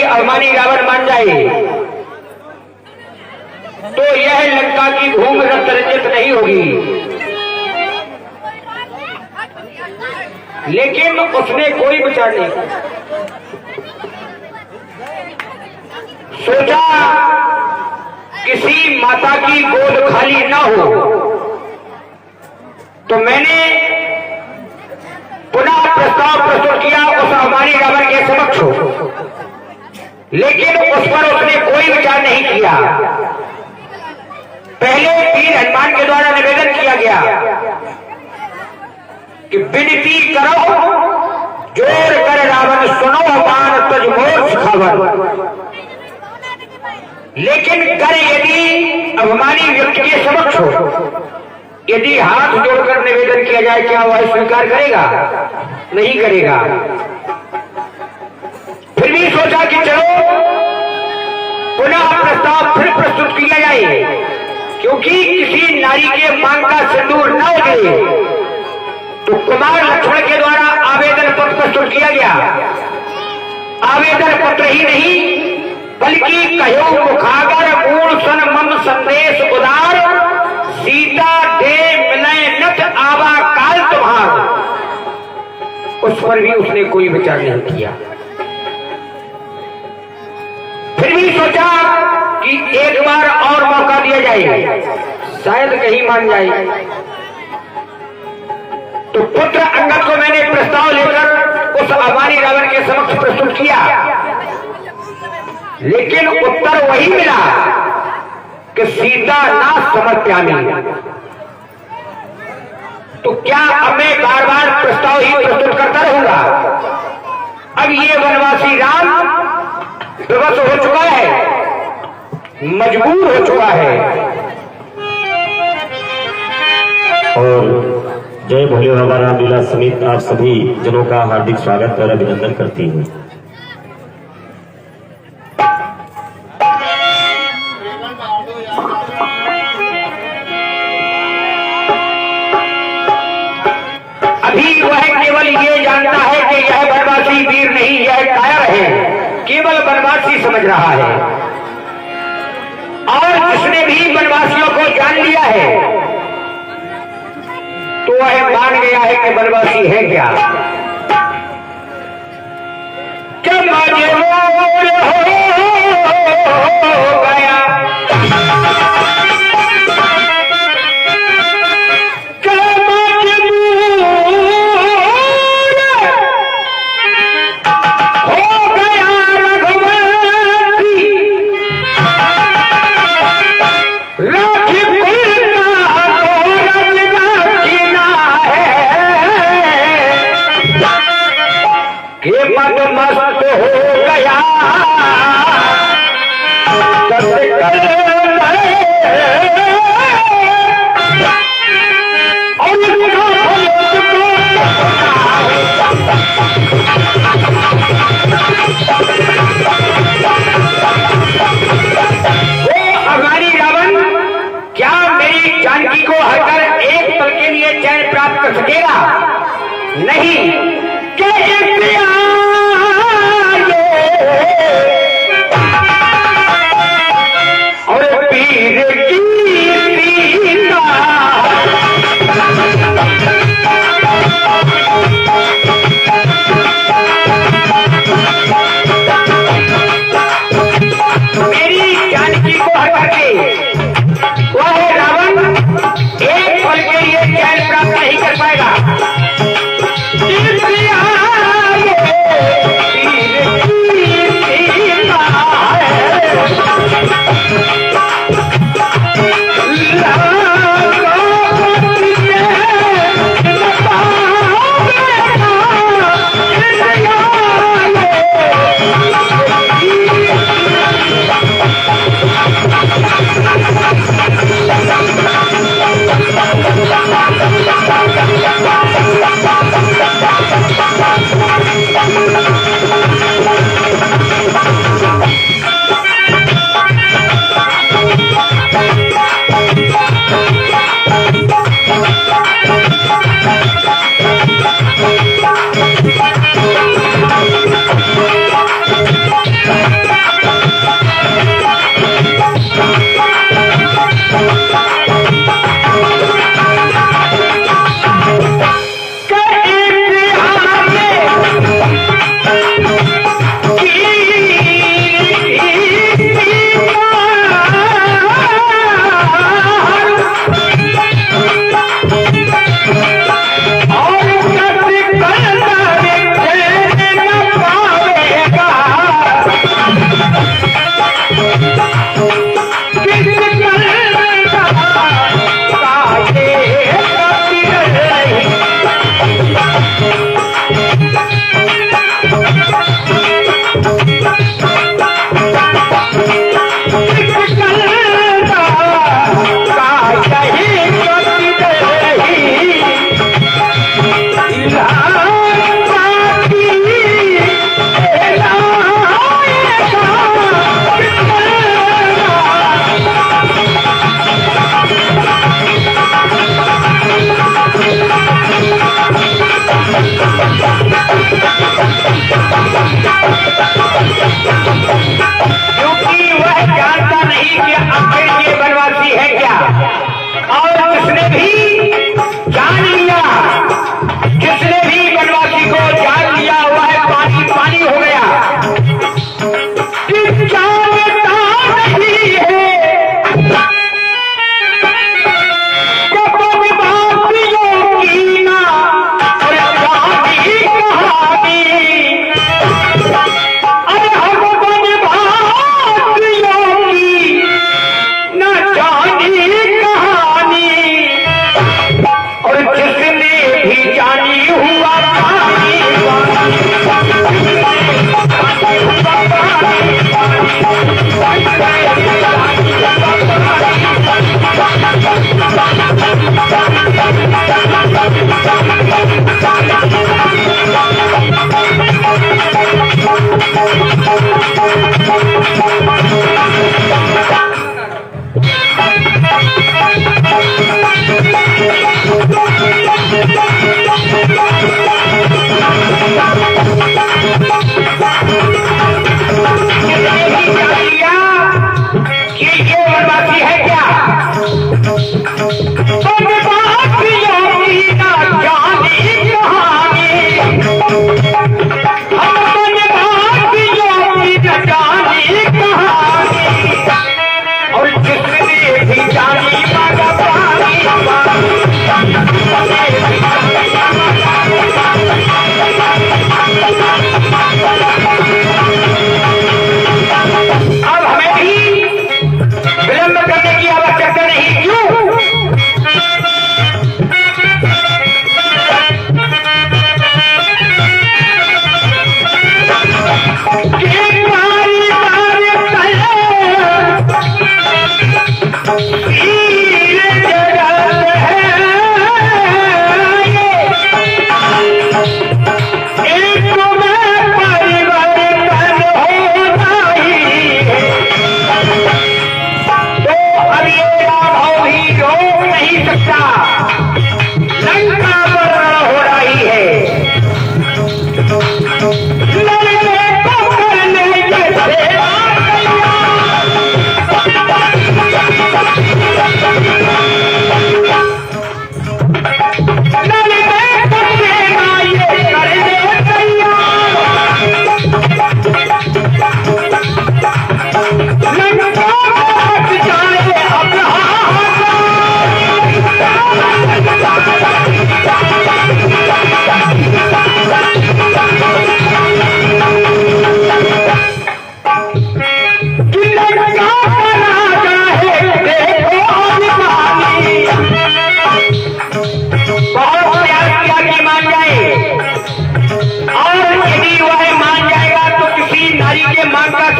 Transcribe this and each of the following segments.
अभिमानी रावण मान जाए तो यह लंका की भूमि रक्त रंजित नहीं होगी। लेकिन उसने कोई विचार नहीं सोचा किसी माता की गोद खाली ना हो, तो मैंने पुनः प्रस्ताव प्रस्तुत किया उस अभिमानी रावण के समक्ष, लेकिन उस पर उसने कोई विचार नहीं किया। पहले वीर हनुमान के द्वारा निवेदन किया गया कि विनती करो जोर कर रावण सुनो बाण तज मोर सिखावन। लेकिन कर यदि अभिमानी व्यक्ति के समक्ष हो, यदि हाथ जोड़कर निवेदन किया जाए, क्या वह स्वीकार करेगा? नहीं करेगा। फिर भी सोचा कि चलो पुनः प्रस्ताव फिर प्रस्तुत किया जाए, क्योंकि किसी नारी के मांग का सिंदूर न उतरे। तो कुमार लक्ष्मण के द्वारा आवेदन पत्र प्रस्तुत किया गया। आवेदन पत्र ही नहीं बल्कि कहो मुखागर पूर्ण सन मम संदेश उदार, सीता दे मिलय नत आवा काल तुम्हार। उस पर भी उसने कोई विचार नहीं किया। फिर भी सोचा कि एक बार और मौका दिया जाए, शायद कहीं मान जाए। तो पुत्र अंगद को मैंने प्रस्ताव लेकर उस अभिमानी रावण के समक्ष प्रस्तुत किया, लेकिन उत्तर वही मिला कि सीता ना समर्प्यामी। तो क्या अब मैं बार बार प्रस्ताव ही प्रस्तुत करता रहूंगा? अब ये वनवासी राम विवश हो चुका है, मजबूर हो चुका है। और जय भोले बाबा रामलीला समिति आप सभी जनों का हार्दिक स्वागत और अभिनंदन करती हूँ। अभी वह केवल ये जानता है कि यह वनवासी वीर नहीं, यह कायर है, केवल वनवासी समझ रहा है। और जिसने भी वनवासियों को जान लिया है तो वह मान गया है कि वनवासी है क्या। हो गया मस्त हो गया अभिमानी रावण क्या मेरी जानकी को हरकर एक पल के लिए चैन प्राप्त कर सकेगा? नहीं। क्या और पीर की सीता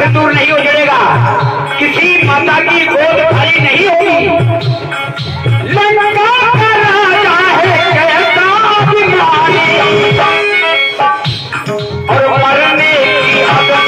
दूर नहीं उजड़ेगा, किसी माता की गोद खाली नहीं होगी। लंका का राजा है कैसा अभिमानी और मरने की आदत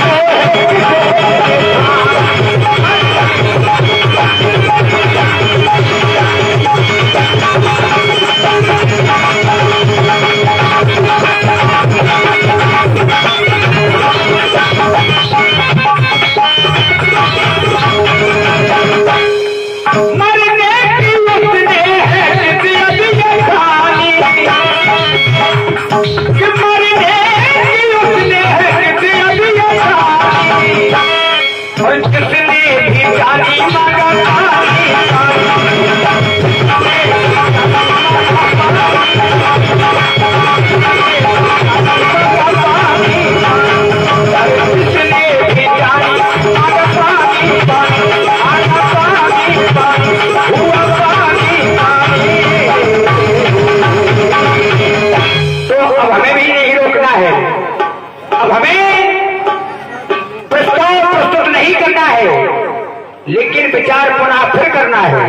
लेकिन विचार पुनः फिर करना है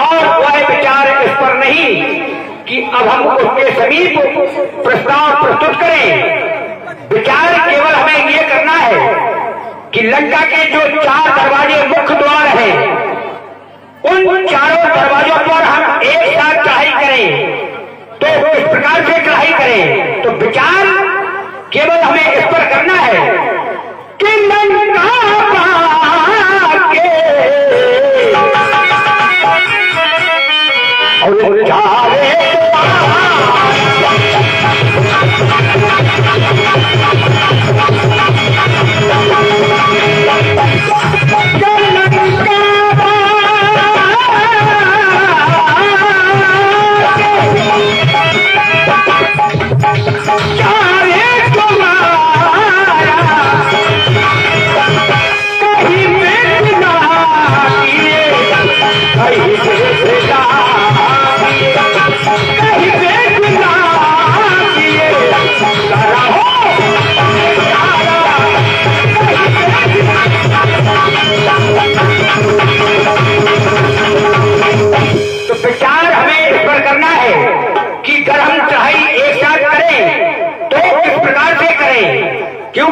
और वह विचार इस पर नहीं कि अब हम उसके समीप प्रस्ताव प्रस्तुत करें। विचार केवल हमें ये करना है कि लंका के जो 4 दरवाजे मुख्य द्वार हैं उन चारों दरवाजों पर हम एक साथ चढ़ाई करें। तो इस प्रकार से चढ़ाई करें तो विचार केवल हमें इस पर करना है कि लंका और जावे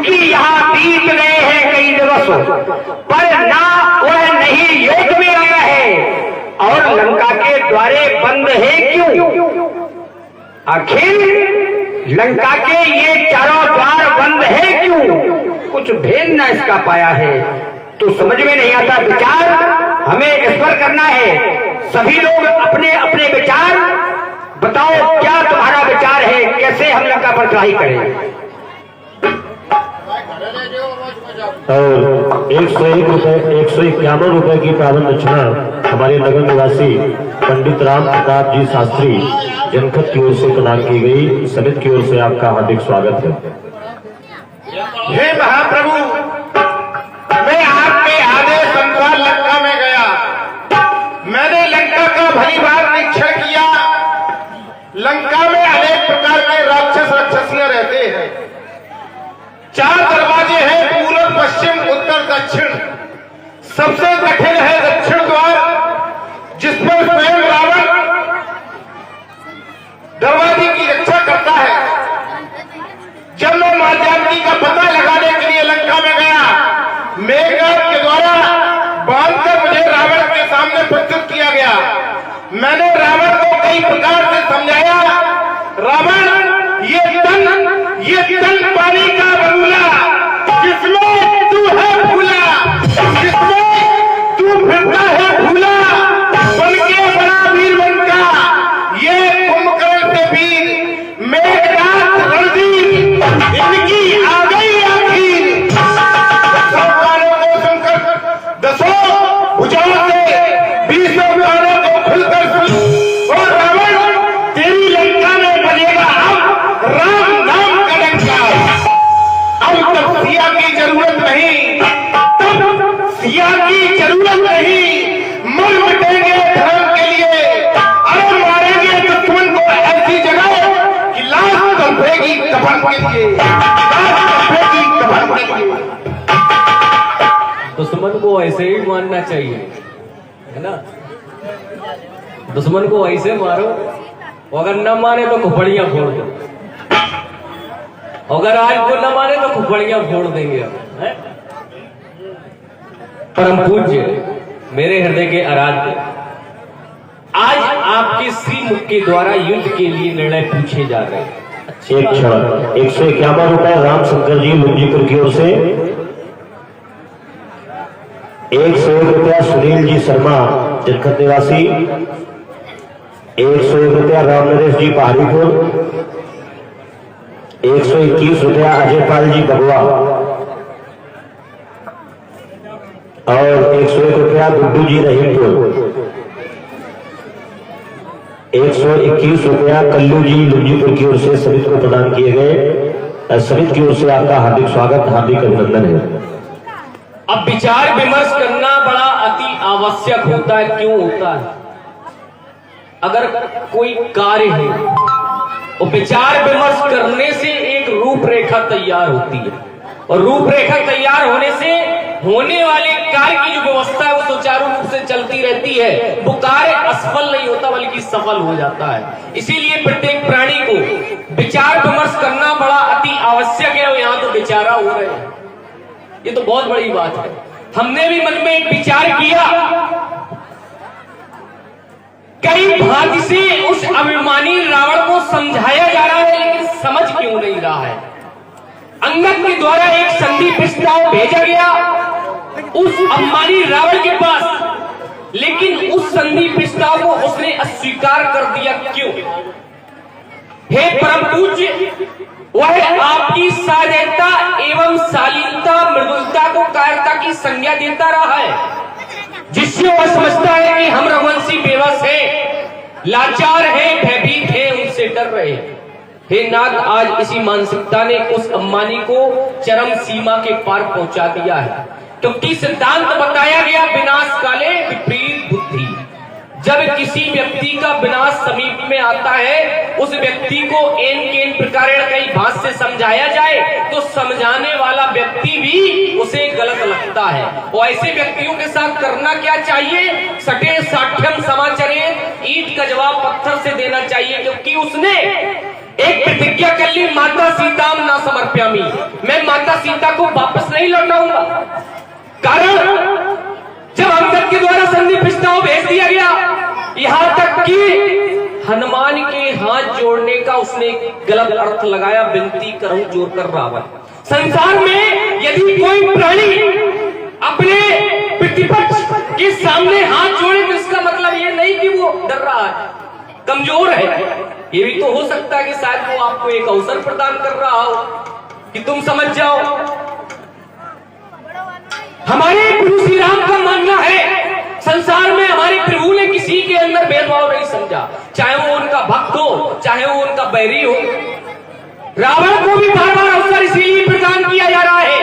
क्योंकि यहाँ बीत गए हैं कई दिवस, पर ना वह नहीं योग में आया है और लंका के द्वारे बंद है क्यों? आखिर लंका के ये चारों द्वार बंद है क्यों? कुछ भेद न इसका पाया है। तो समझ में नहीं आता विचार हमें इस पर करना है। सभी लोग अपने अपने विचार बताओ, क्या तुम्हारा विचार है, कैसे हम लंका पर चढ़ाई करें? और 151 रुपए की पावन दक्षिणा हमारे नगर निवासी पंडित राम प्रताप जी शास्त्री जनपद की ओर से प्रदान की गई। समिति की ओर से आपका हार्दिक स्वागत है। हे महाप्रभु, मैं आपके आदेश अनुसार लंका में गया। मैंने लंका का भली बार निरीक्षण किया। लंका में अनेक प्रकार के राक्षस राक्षसियां रहते हैं। 4 दरवाजे हैं, पूर्व पश्चिम उत्तर दक्षिण। सबसे कठिन है दक्षिण द्वार, जिस पर स्वयं रावण दरवाजे की रक्षा करता है। जब मैं मां जानकी का पता लगाने के लिए लंका में गया, मेघनाथ के द्वारा बांधकर मुझे रावण के सामने प्रस्तुत किया गया। मैंने रावण को कई प्रकार से समझाया, रावण ये तन पानी का बगुला, जिसमें तू है भूला, जिसमें तू फिरता है भूला, बन के बड़ा वीर बनका, ये कुंभकर्ण से वीर मेघनाथ रणधीर, इनकी आ गई आखिर। दसों कानों को सुनकर, दसों भुजाओं से 20 कानों को खुलकर सुन, और रावण तेरी लंका में बनेगा अब राम नाम का लंका। अब तक सिया की जरूरत नहीं, तब सिया की जरूरत नहीं। मर मिटेंगे धर्म के लिए, अरे मारेंगे दुश्मन को ऐसी जगह कि लाश तड़पेगी कफन के लिए, लाश तड़पेगी कफन के लिए। दुश्मन को ऐसे ही मारना चाहिए, है ना? दुश्मन को ऐसे मारो, अगर न माने तो खोपड़ियां फोड़ दो। अगर आज को न माने तो खोपड़ियां फोड़ देंगे हम, है? परम पूज्य मेरे हृदय के आराध्य, आज आपके श्री मुख के द्वारा युद्ध के लिए निर्णय पूछे जा रहे हैं। 151 रुपए राम शंकर जी लुंजीपुर की ओर से, 101 रुपया सुनील जी शर्मा जनपद निवासी, 101 रुपया राम नरेश जी पहाड़ीपुर, 121 रुपया अजय पाल जी बगवा और 101 रुपया गुड्डू जी रहीमपुर, 121 रुपया कल्लू जी लुंजीपुर की ओर से समिति को प्रदान किए गए। समिति की ओर से आपका हार्दिक स्वागत, हार्दिक अभिनंदन है। अब विचार विमर्श करना बड़ा अति आवश्यक होता है। क्यों होता है? अगर कोई कार्य है और विचार विमर्श करने से एक रूपरेखा तैयार होती है, और रूपरेखा तैयार होने से होने वाले कार्य की जो व्यवस्था है वो सुचारू रूप से चलती रहती है। वो कार्य असफल नहीं होता बल्कि सफल हो जाता है। इसीलिए प्रत्येक प्राणी को विचार विमर्श करना बड़ा अति आवश्यक है। और यहाँ तो विचारा हो रहे हैं, ये तो बहुत बड़ी बात है। हमने भी मन में एक विचार किया, कई भांति से उस अभिमानी रावण को समझाया जा रहा है, लेकिन समझ क्यों नहीं रहा है। अंगद के द्वारा एक संधि प्रस्ताव भेजा गया उस अभिमानी रावण के पास, लेकिन उस संधि प्रस्ताव को उसने अस्वीकार कर दिया। क्यों? हे परम पूज्य, वह आपकी साधेयता एवं शालीनता मृदुलता को कायरता की संज्ञा देता रहा है, जिससे वह समझता है कि हम रघुवंशी बेबस है, लाचार है, भयभीत है, उनसे डर रहे हैं। हे नाथ, आज इसी मानसिकता ने उस अम्मानी को चरम सीमा के पार पहुंचा दिया है। क्योंकि सिद्धांत बताया गया, विनाश काले विपरीत बुद्धि। जब किसी व्यक्ति का विनाश समीप में आता है, उस व्यक्ति को एन केन प्रकार कई भाषा से समझाया जाए तो समझाने वाला व्यक्ति भी उसे गलत लगता है। और ऐसे व्यक्तियों के साथ करना क्या चाहिए? सटे साठ्यम समाचरे, ईंट का जवाब पत्थर से देना चाहिए, क्योंकि उसने एक प्रतिज्ञा कर ली, माता सीता ना समर्प्यामी, मैं माता सीता को वापस नहीं लौटाऊंगा। कारण जब अंगद के द्वारा संधि प्रस्ताव भेज दिया गया, यहां तक कि हनुमान के हाथ जोड़ने का उसने गलत अर्थ लगाया, विनती करूं जोड़कर रावण। संसार में यदि कोई प्राणी अपने प्रतिपक्ष के सामने हाथ जोड़े तो इसका मतलब ये नहीं कि वो डर रहा है, कमजोर है। ये भी तो हो सकता है कि शायद वो आपको एक अवसर प्रदान कर रहा हो कि तुम समझ जाओ। हमारे प्रभु श्री राम का मानना है, संसार में हमारे प्रभु ने किसी के अंदर भेदभाव नहीं समझा, चाहे वो उनका भक्त हो, चाहे वो उनका बैरी हो। रावण को भी बार बार अवसर इसीलिए प्रदान किया जा रहा है,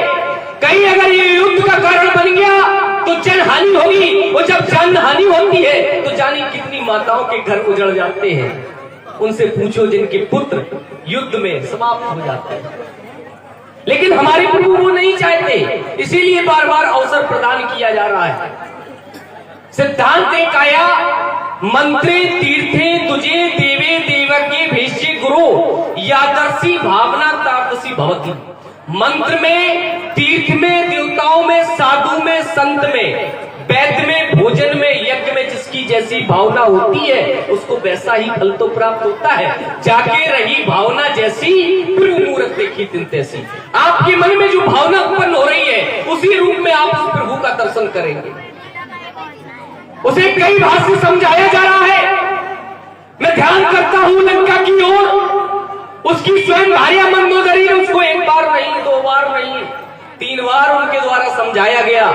कहीं अगर ये युद्ध का कारण बन गया तो जन हानि होगी, और जब जन हानि होती है तो जानी कितनी माताओं के घर उजड़ जाते हैं। उनसे पूछो जिनके पुत्र युद्ध में समाप्त हो जाते हैं। लेकिन हमारे प्रभु वो नहीं चाहते, इसीलिए बार बार अवसर प्रदान किया जा रहा है। सिद्धांत एक आया, मंत्रे तीर्थे तुझे देवे देवज्ञ भेष्य गुरु यादर्शी भावना तादर्शी भवती। मंत्र में, तीर्थ में, देवताओं में, साधु में, संत में, वैद्य में, भोजन में, यज्ञ में जिसकी जैसी भावना होती है उसको वैसा ही फल तो प्राप्त होता है। जाके रही भावना जैसी, प्रभु मूरत देखी तिन तैसी। आपके मन में जो भावना उत्पन्न हो रही है उसी रूप में आप उस प्रभु का दर्शन करेंगे। उसे कई भाव से समझाया जा रहा है। मैं ध्यान करता हूं लंका की ओर, उसकी स्वयं भार्या मंदोदरी ने उसको एक बार नहीं, दो बार नहीं, 3 बार उनके द्वारा समझाया गया,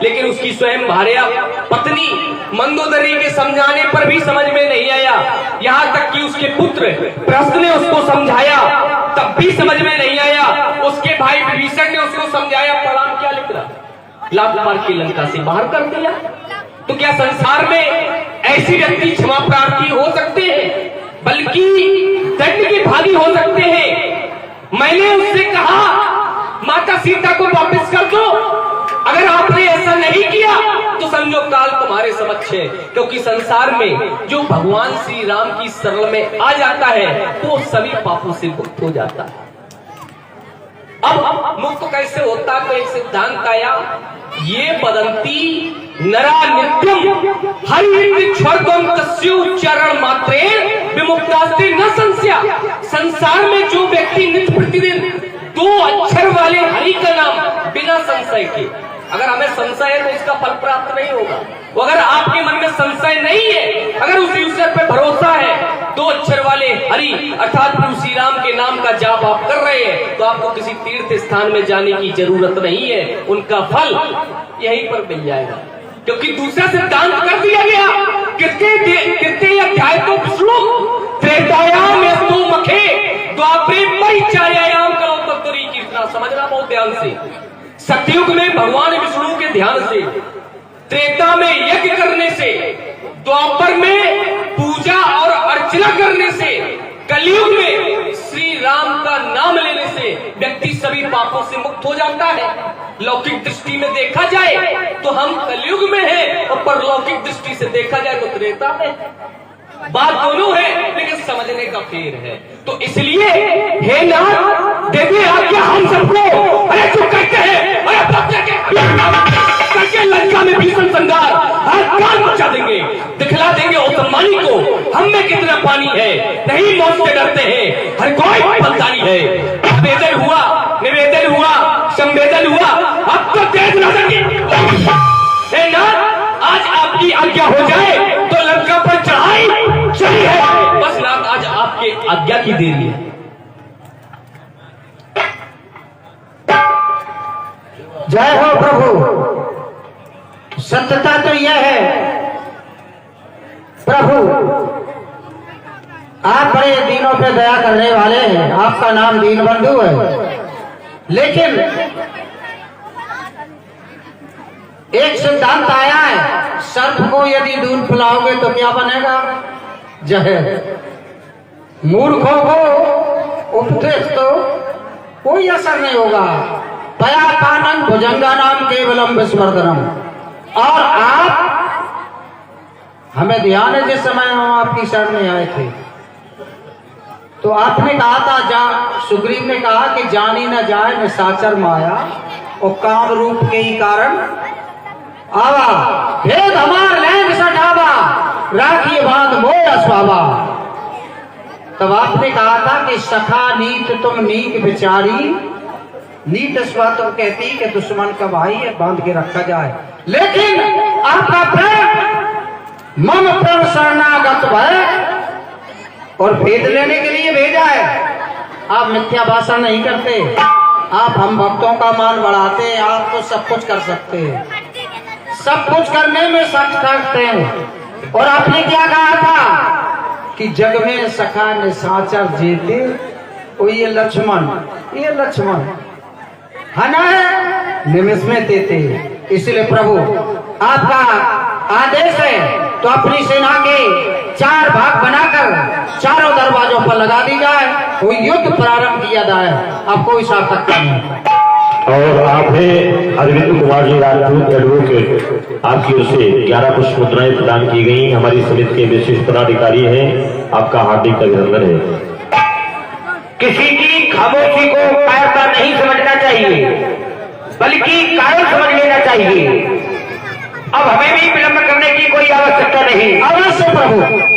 लेकिन उसकी स्वयं भार्या पत्नी मंदोदरी के समझाने पर भी समझ में नहीं आया। यहां तक कि उसके पुत्र प्रहस्त ने उसको समझाया, तब भी समझ में नहीं आया। उसके भाई विभीषण ने उसको समझाया, परिणाम क्या लिख रहा, लात मार के लंका से बाहर कर दिया। तो क्या संसार में ऐसी व्यक्ति क्षमा प्रार्थी हो सकते हैं, बल्कि दंड के भागी हो सकते हैं। मैंने उससे कहा माता सीता को वापस कर दो, अगर आपने ऐसा नहीं किया तो समझो काल तुम्हारे समक्ष है, क्योंकि संसार में जो भगवान श्री राम की शरण में आ जाता है तो सभी पापों से मुक्त हो जाता है। अब मुक्त कैसे होता, तो एक सिद्धांत आया, ये बदंती नरा नित्यम हरि चरण मात्रे विमुक्तास्ते न संशय। संसार में जो व्यक्ति नित्य प्रतिदिन 2 अक्षर वाले हरि का नाम बिना संशय के, अगर हमें संशय है तो उसका फल प्राप्त नहीं होगा। वो अगर आपके मन में संशय नहीं है, अगर उस ईश्वर पर भरोसा है, 2 अक्षर वाले हरि अर्थात प्रभु श्री राम के नाम का जाप आप कर रहे हैं, तो आपको किसी तीर्थ स्थान में जाने की जरूरत नहीं है, उनका फल यहीं पर मिल जाएगा। क्योंकि दूसरा सिद्धांत कर दिया गया, कितने अध्याय तो श्लोक, त्रेतायाम यस्तु मखे द्वापरे परिचर्यायाम करो तत्तरी कीर्तना। समझना बहुत ध्यान से, सतयुग में भगवान विष्णु के ध्यान से, त्रेता में यज्ञ करने से, द्वापर में पूजा और अर्चना करने से, कलयुग में श्री राम का नाम लेने से व्यक्ति सभी पापों से मुक्त हो जाता है। लौकिक दृष्टि में देखा जाए तो हम कलयुग में हैं, और परलौकिक दृष्टि से देखा जाए तो त्रेता में। बात दोनों है, लेकिन समझने का फेर है। तो इसलिए हे नाथ दे दे आज्ञा हम सबको, अरे जो कहते हैं करके लंका में भीषण संहार, हर काल मचा देंगे, दिखला देंगे असम्मानी को हम में कितना पानी है, नहीं मौत से डरते हैं, हर कोई फलदानी है। निवेदन हुआ, निवेदन हुआ, संवेदन हुआ, अब तो तेज नजर की हे नाथ आज आपकी आज्ञा हो जाए तो लंका पर चढ़ाई चली है, बस नाथ आज आपके आज्ञा की देरी है। जय हो प्रभु। सत्यता तो यह है प्रभु, आप बड़े दीनों पे दया करने वाले हैं, आपका नाम दीन बंधु है। लेकिन एक सिद्धांत आया है, सर्प को यदि दूध पिलाओगे तो क्या बनेगा, जहर। मूर्खों को उपदेश तो कोई असर नहीं होगा। पया पानन भुजंगा नाम केवलम विस्मर्दनम। और आप, हमें ध्यान है जिस समय हम आपकी शरण में आए थे, तो आपने कहा था सुग्रीव ने कहा कि जानी न जाए निशाचर माया और काम रूप के ही कारण आवा भेद हमार लैंग सटावा राखिए बांध मोया स्वावा। तब आपने कहा था कि सखा नीत तुम नीक बिचारी, नीत स्वा तुम कहती कि दुश्मन का भाई है बांध के रखा जाए, लेकिन आपका प्रेम मम प्रेम शरणागत भय और भेद लेने के लिए भेजा है। आप मिथ्या भाषा नहीं करते, आप हम भक्तों का मान बढ़ाते हैं, आप तो सब कुछ कर सकते हैं, सब कुछ करने में सच करते हैं। और आपने क्या कहा था कि जग में सखा निशाचर जीते, ओ ये लक्ष्मण हना निमिष में देते। इसलिए प्रभु आपका आदेश है तो अपनी सेना के 4 भाग बनाकर चारों दरवाजों पर लगा दी जाए, वो युद्ध प्रारंभ किया जाए, अब कोई सार्थकता नहीं। और आपने अरविंद कुमार जी राजपूत एडवोकेट आपकी ओर से 11 पुष्प मुद्राएं प्रदान की गई। हमारी समिति के विशिष्ट पदाधिकारी हैं, आपका हार्दिक अभिनंदन है। किसी की खामोशी को कायरता नहीं समझना चाहिए, बल्कि कारण समझ लेना चाहिए। अब हमें भी विलंब करने की कोई आवश्यकता नहीं। अवश्य प्रभु।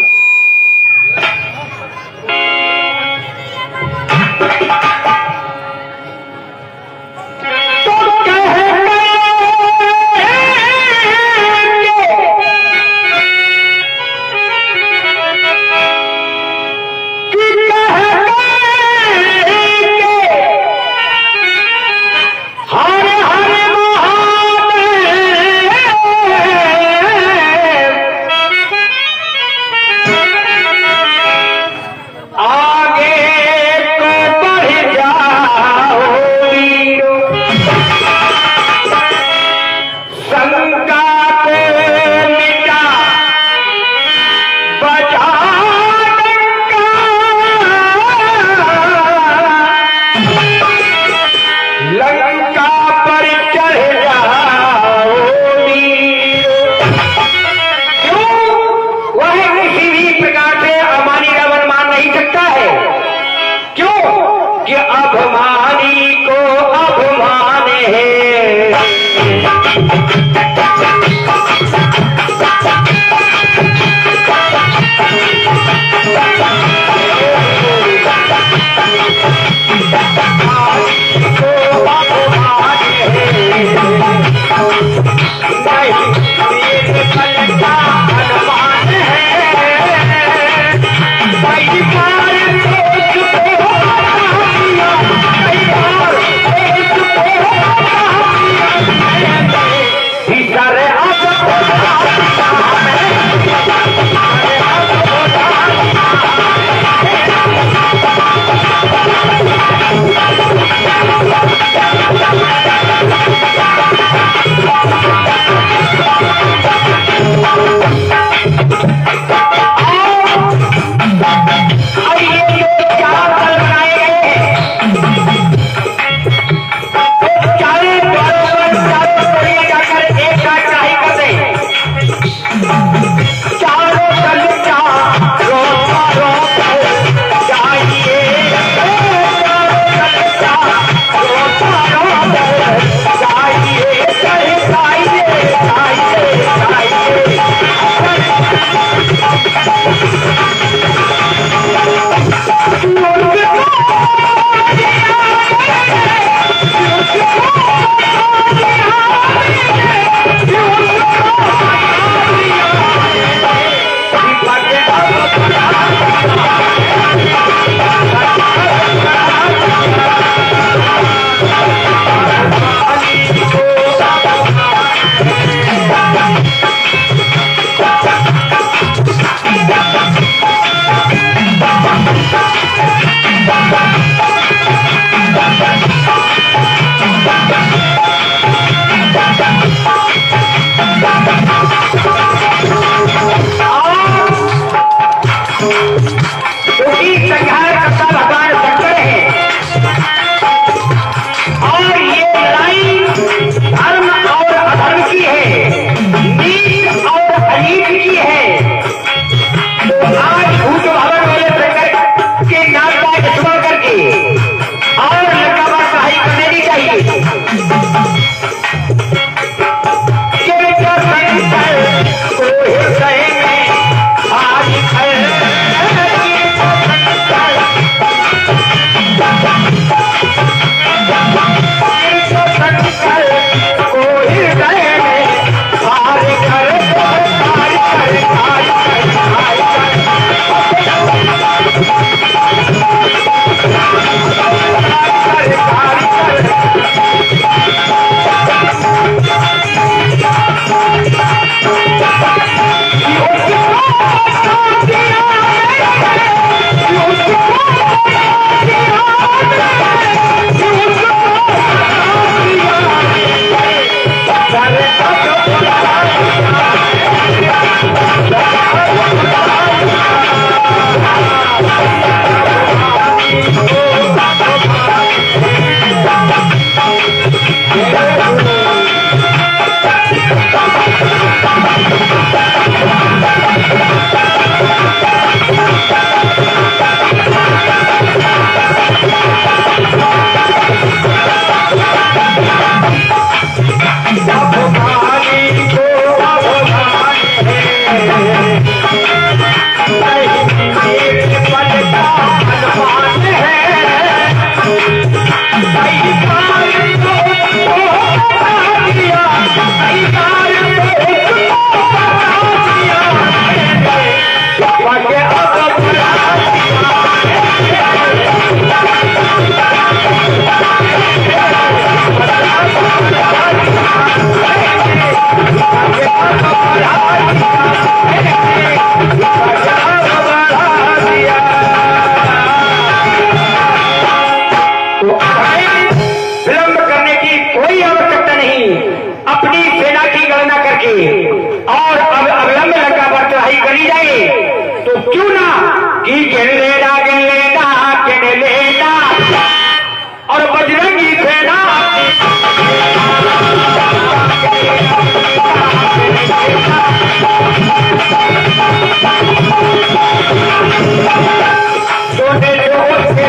अपनी सेना की गणना करके और अब अविलंब लंका पर चढ़ाई करी जाए, तो क्यों ना कि गिन लेना और बजरंगी सेना सोने जोर से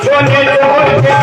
सोने जोर से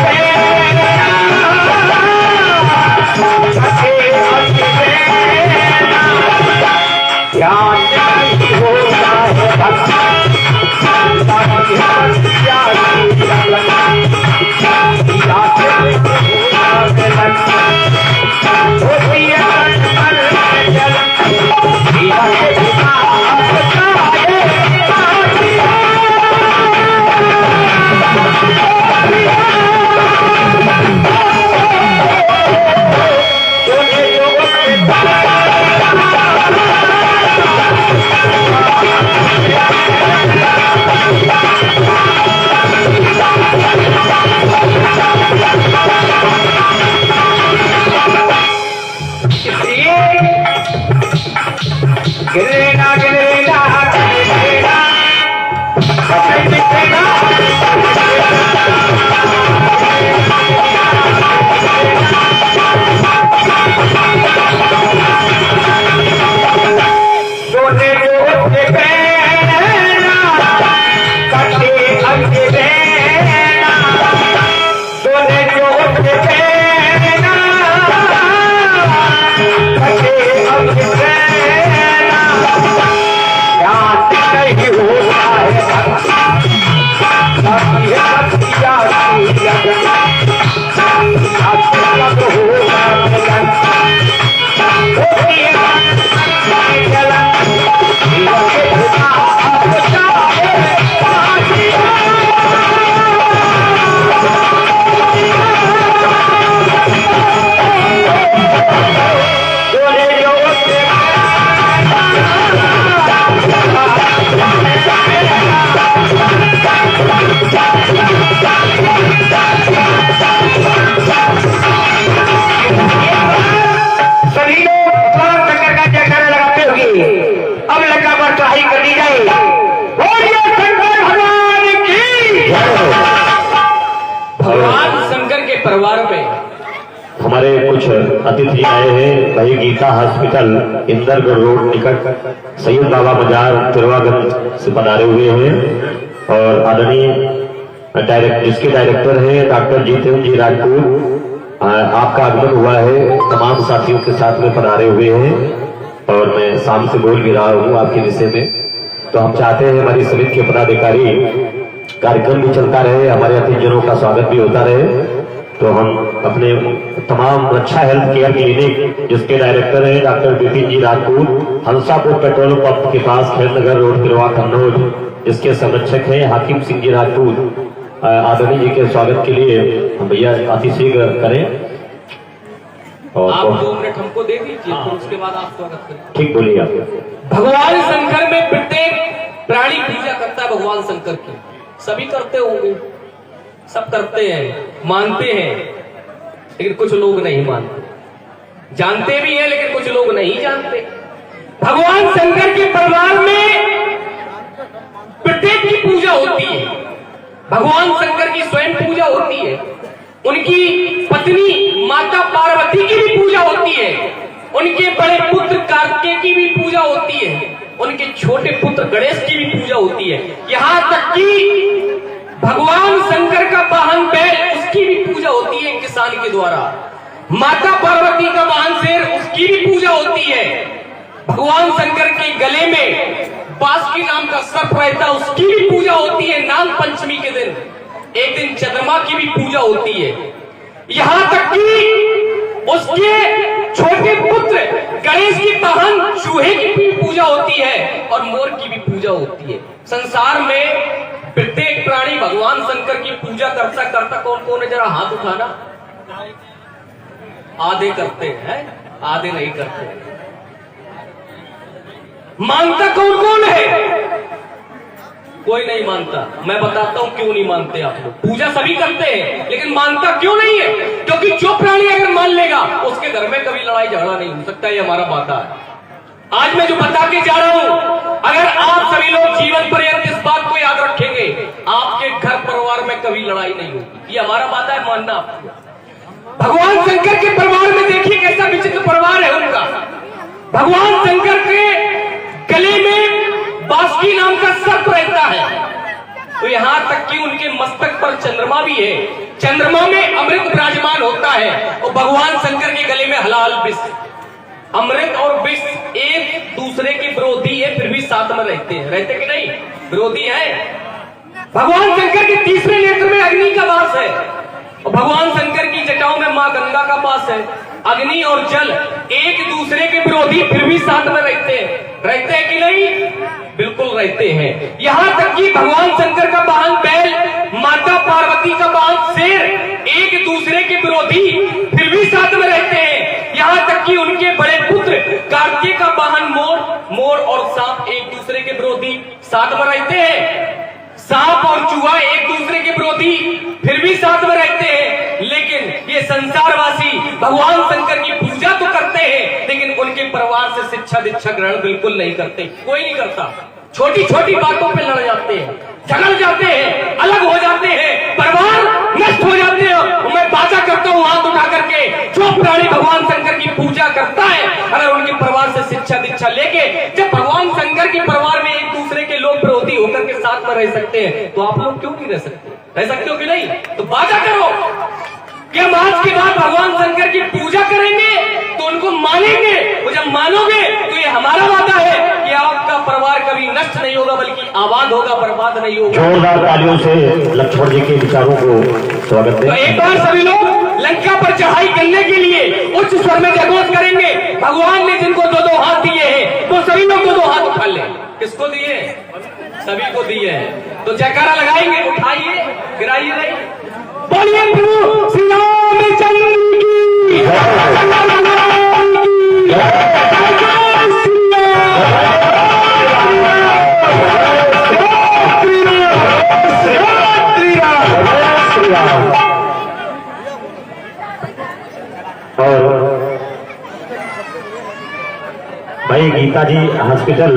परिवार में हमारे कुछ अतिथि आए हैं। भाई गीता हॉस्पिटल इंदरगढ़ रोड निकट सैयद बाबा बाजार तिरवागंज से पधारे हुए हैं और आदरणीय जिसके डायरेक्टर हैं डॉक्टर जितेंद्र जी राजपूत, आपका आगमन हुआ है, तमाम साथियों के साथ में पधारे हुए हैं और मैं शाम से बोल भी रहा हूँ आपके विषय में। तो हम चाहते हैं हमारी समिति के पदाधिकारी कार्यक्रम भी चलता रहे, हमारे अतिथिजनों का स्वागत भी होता रहे। तो हम अपने तमाम रक्षा हेल्थ केयर क्लिनिक जिसके डायरेक्टर हैं डॉक्टर बिपिन जी राजपूत, हंसापुर पेट्रोल पंप के पास खेलनगर रोड तिरवा कन्नौज, जिसके संरक्षक हैं हाकिम सिंह जी राजपूत, आदरणीय जी के स्वागत के लिए हम भैया अतिशीघ्र करें। और आप 2 मिनट हमको दे दीजिए, तो उसके बाद आप स्वागत करें। ठीक बोलिए आप। भगवान शंकर में प्रत्येक प्राणी पूजा करता है भगवान शंकर की, सभी करते होंगे, सब करते हैं, मानते हैं, लेकिन कुछ लोग नहीं मानते, जानते भी हैं लेकिन कुछ लोग नहीं जानते। भगवान शंकर के परिवार में प्रत्येक की पूजा होती है, भगवान शंकर की स्वयं पूजा होती है, उनकी पत्नी माता पार्वती की भी पूजा होती है, उनके बड़े पुत्र कार्तिकेय की भी पूजा होती है, उनके छोटे पुत्र गणेश की भी पूजा होती है, यहाँ तक कि भगवान शंकर का वाहन बैल उसकी भी पूजा होती है किसान के द्वारा, माता पार्वती का वाहन शेर उसकी भी पूजा होती है, भगवान शंकर के गले में बांसुरी नाम का सर्प रहता है उसकी भी पूजा होती है, नाग पंचमी के दिन एक दिन चंद्रमा की भी पूजा होती है, यहाँ तक कि उसके छोटे पुत्र गणेश की वाहन चूहे की भी पूजा होती है और मोर की भी पूजा होती है। संसार में प्रत्येक प्राणी भगवान शंकर की पूजा करता करता कौन कौन है, जरा हाथ उठाना। आधे करते हैं, आधे नहीं करते। मानता कौन कौन है? कोई नहीं मानता। मैं बताता हूँ क्यों नहीं मानते आप लोग। पूजा सभी करते हैं लेकिन मानता क्यों नहीं है? क्योंकि जो प्राणी अगर मान लेगा उसके घर में कभी लड़ाई झगड़ा नहीं हो सकता। ये हमारा वादा है। आज मैं जो बता के जा रहा हूं, अगर आप सभी लोग जीवन पर्यंत इस बात को याद रखेंगे, आपके घर परिवार में कभी लड़ाई नहीं होगी। ये हमारा वादा है, मानना आपको। भगवान शंकर के परिवार में देखिए कैसा विचित्र परिवार है उनका। भगवान शंकर के गले में बासुकी नाम का सर्प रहता है, तो यहां तक कि उनके मस्तक पर चंद्रमा भी है। चंद्रमा में अमृत विराजमान होता है और भगवान शंकर के गले में हलाल विष। अमृत और विष एक दूसरे के विरोधी है, फिर भी साथ में रहते हैं। रहते कि नहीं? विरोधी है। भगवान शंकर के तीसरे नेत्र में अग्नि का वास है और भगवान शंकर की जटाओं में मां गंगा का वास है। अग्नि और जल एक दूसरे के विरोधी, फिर भी साथ में रहते हैं। रहते हैं कि नहीं? बिल्कुल रहते हैं। यहां तक कि भगवान शंकर का वाहन बैल, माता पार्वती का वाहन शेर, एक दूसरे के विरोधी, फिर भी साथ में रहते हैं। यहां तक कि उनके बड़े पुत्र कार्तिक का वाहन मोर, मोर और सांप एक दूसरे के विरोधी, साथ में रहते हैं। सांप और चूहा एक दूसरे के विरोधी, फिर भी साथ में रहते हैं। लेकिन ये संसारवासी भगवान शंकर की पूजा तो करते हैं, लेकिन उनके परिवार से शिक्षा दीक्षा ग्रहण बिल्कुल नहीं करते। कोई नहीं करता। छोटी छोटी बातों पे लड़ जाते हैं, झगड़ जाते हैं, अलग हो जाते हैं, परिवार नष्ट हो जाते हैं। मैं बाजा करता हूं हाथ उठा करके, जो प्राणी भगवान शंकर की पूजा करता है, अगर उनके परिवार से शिक्षा दीक्षा लेके, जब भगवान शंकर के परिवार में एक दूसरे के लोग विरोधी होकर के साथ में रह सकते हैं, तो आप लोग क्यों नहीं रह सकते? रह सकते हो कि नहीं? तो बाजा करो कि हम आज के बाद भगवान शंकर की पूजा करेंगे, तो उनको मानेंगे। और जब मानोगे तो ये हमारा वादा है कि आपका परिवार कभी नष्ट नहीं होगा, बल्कि आबाद होगा, बर्बाद नहीं होगा। जोरदार तालियों से लक्ष्मण जी के विचारों को स्वागत तो दें। एक बार सभी लोग लंका पर चढ़ाई करने के लिए उच्च स्वर में जयघोष करेंगे। भगवान ने जिनको दो दो हाथ दिए हैं, तो सभी लोग दो दो हाथ उठा ले। किसको दिए? सभी को दिए हैं। तो जयकारा लगाएंगे, उठाइए, गिराइए नहीं। बोलिए प्रभु श्री रामचंद्र की और भाई गीता जी हॉस्पिटल